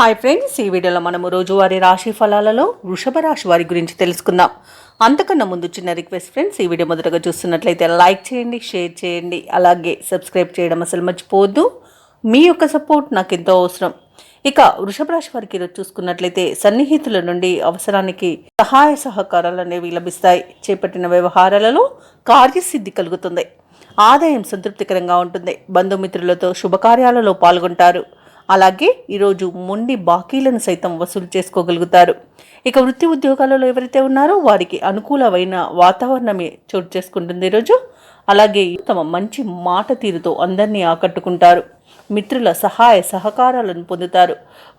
Hi friends, ఈ వీడియోలో మనము రోజువారీ రాశి ఫలాలలో వృషభ రాశి వారి గురించి తెలుసుకుందాం. అంతకన్నా ముందు చిన్న రిక్వెస్ట్ ఫ్రెండ్స్, ఈ వీడియో మొదటగా చూస్తున్నట్లయితే లైక్ చేయండి, షేర్ చేయండి, అలాగే సబ్స్క్రైబ్ చేయడం అసలు మర్చిపోవద్దు. మీ యొక్క సపోర్ట్ నాకు ఎంతో అవసరం. ఇక వృషభ రాశి వారికి ఈరోజు చూసుకున్నట్లయితే సన్నిహితుల నుండి అవసరానికి సహాయ సహకారాలు అనేవి లభిస్తాయి. చేపట్టిన వ్యవహారాలలో కార్యసిద్ధి కలుగుతుంది. ఆదాయం సంతృప్తికరంగా ఉంటుంది. బంధుమిత్రులతో శుభకార్యాలలో పాల్గొంటారు. అలాగే ఈరోజు మొండి బాకీలను సైతం వసూలు చేసుకోగలుగుతారు. ఇక వృత్తి ఉద్యోగాలలో ఎవరైతే ఉన్నారో వారికి అనుకూలమైన వాతావరణమే చోటు చేసుకుంటుంది ఈరోజు. అలాగే తమ మంచి మాట తీరుతో అందరినీ ఆకట్టుకుంటారు. మిత్రుల సహాయ సహకారాలను పొందుతారు.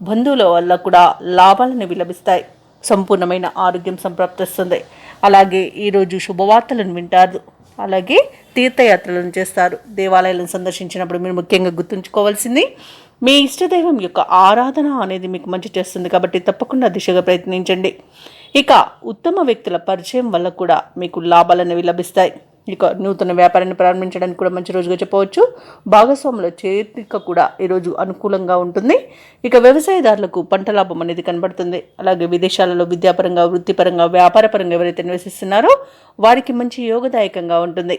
బంధువుల వల్ల కూడా లాభాలను లభిస్తాయి. సంపూర్ణమైన ఆరోగ్యం సంప్రాప్తిస్తుంది. అలాగే ఈరోజు శుభవార్తలను వింటారు. అలాగే తీర్థయాత్రలను చేస్తారు. దేవాలయాలను సందర్శించినప్పుడు మీరు ముఖ్యంగా గుర్తుంచుకోవాల్సింది, మీ ఇష్టదైవం యొక్క ఆరాధన అనేది మీకు మంచి చేస్తుంది. కాబట్టి తప్పకుండా దిశగా ప్రయత్నించండి. ఇక ఉత్తమ వ్యక్తుల పరిచయం వల్ల కూడా మీకు లాభాలు అనేవి లభిస్తాయి. ఇక నూతన వ్యాపారాన్ని ప్రారంభించడానికి కూడా మంచి రోజుగా చెప్పవచ్చు. భాగస్వాముల చేరిక కూడా ఈరోజు అనుకూలంగా ఉంటుంది. ఇక వ్యవసాయదారులకు పంట లాభం అనేది కనబడుతుంది. అలాగే విదేశాలలో విద్యాపరంగా, వృత్తిపరంగా, వ్యాపారపరంగా ఎవరైతే నివసిస్తున్నారో వారికి మంచి యోగదాయకంగా ఉంటుంది.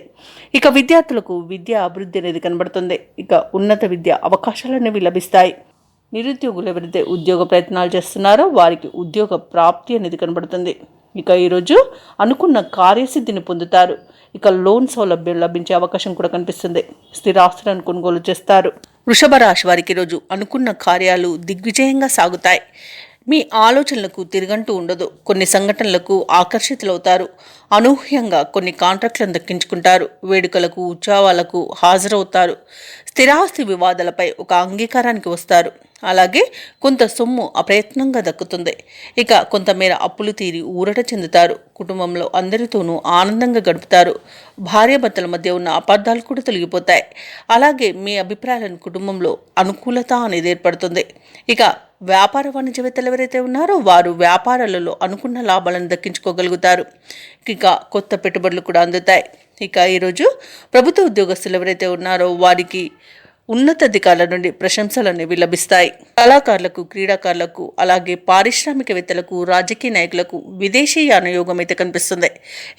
ఇక విద్యార్థులకు విద్యా అభివృద్ధి అనేది కనబడుతుంది. ఇక ఉన్నత విద్య అవకాశాలు అనేవి లభిస్తాయి. నిరుద్యోగులు ఎవరైతే ఉద్యోగ ప్రయత్నాలు చేస్తున్నారో వారికి ఉద్యోగ ప్రాప్తి అనేది కనబడుతుంది. ఇక ఈరోజు అనుకున్న కార్యసిద్ధిని పొందుతారు. ఇక లోన్ సౌలభ్యం లభించే అవకాశం కూడా కనిపిస్తుంది. స్థిరాస్తులను కొనుగోలు చేస్తారు. వృషభ రాశి వారికి ఈరోజు అనుకున్న కార్యాలు దిగ్విజయంగా సాగుతాయి. మీ ఆలోచనలకు తిరగంటూ ఉండదు. కొన్ని సంఘటనలకు ఆకర్షితులవుతారు. అనూహ్యంగా కొన్ని కాంట్రాక్టులను దక్కించుకుంటారు. వేడుకలకు, ఉత్సవాలకు హాజరవుతారు. స్థిరాస్తి వివాదాలపై ఒక అంగీకారానికి వస్తారు. అలాగే కొంత సొమ్ము అప్రయత్నంగా దక్కుతుంది. ఇక కొంతమేర అప్పులు తీరి ఊరట చెందుతారు. కుటుంబంలో అందరితోనూ ఆనందంగా గడుపుతారు. భార్యాభర్తల మధ్య ఉన్న అపార్థాలు కూడా తొలగిపోతాయి. అలాగే మీ అభిప్రాయాలను కుటుంబంలో అనుకూలత అనేది ఏర్పడుతుంది. ఇక వ్యాపార వాణిజ్యవేత్తలు ఎవరైతే ఉన్నారో వారు వ్యాపారాలలో అనుకున్న లాభాలను దక్కించుకోగలుగుతారు. ఇక కొత్త పెట్టుబడులు కూడా అందుతాయి. ఇక ఈరోజు ప్రభుత్వ ఉద్యోగస్తులు ఎవరైతే ఉన్నారో వారికి ఉన్నతాధికారుల నుండి ప్రశంసలు అనేవి లభిస్తాయి. కళాకారులకు, క్రీడాకారులకు, అలాగే పారిశ్రామికవేత్తలకు, రాజకీయ నాయకులకు విదేశీయాన యోగం అయితే కనిపిస్తుంది.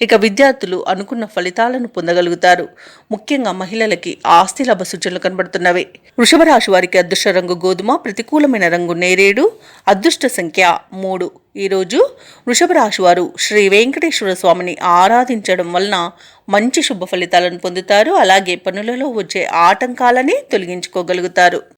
ఇక విద్యార్థులు అనుకున్న ఫలితాలను పొందగలుగుతారు. ముఖ్యంగా మహిళలకి ఆస్తి లాభ సూచనలు కనబడుతున్నవి. వృషభ రాశి వారికి అదృష్ట రంగు గోధుమ, ప్రతికూలమైన రంగు నేరేడు, అదృష్ట సంఖ్య 3. ఈరోజు వృషభ రాశి వారు శ్రీ వెంకటేశ్వర స్వామిని ఆరాధించడం వలన మంచి శుభ ఫలితాలను పొందుతారు. అలాగే పనులలో వచ్చే ఆటంకాలని తొలగించుకోగలుగుతారు.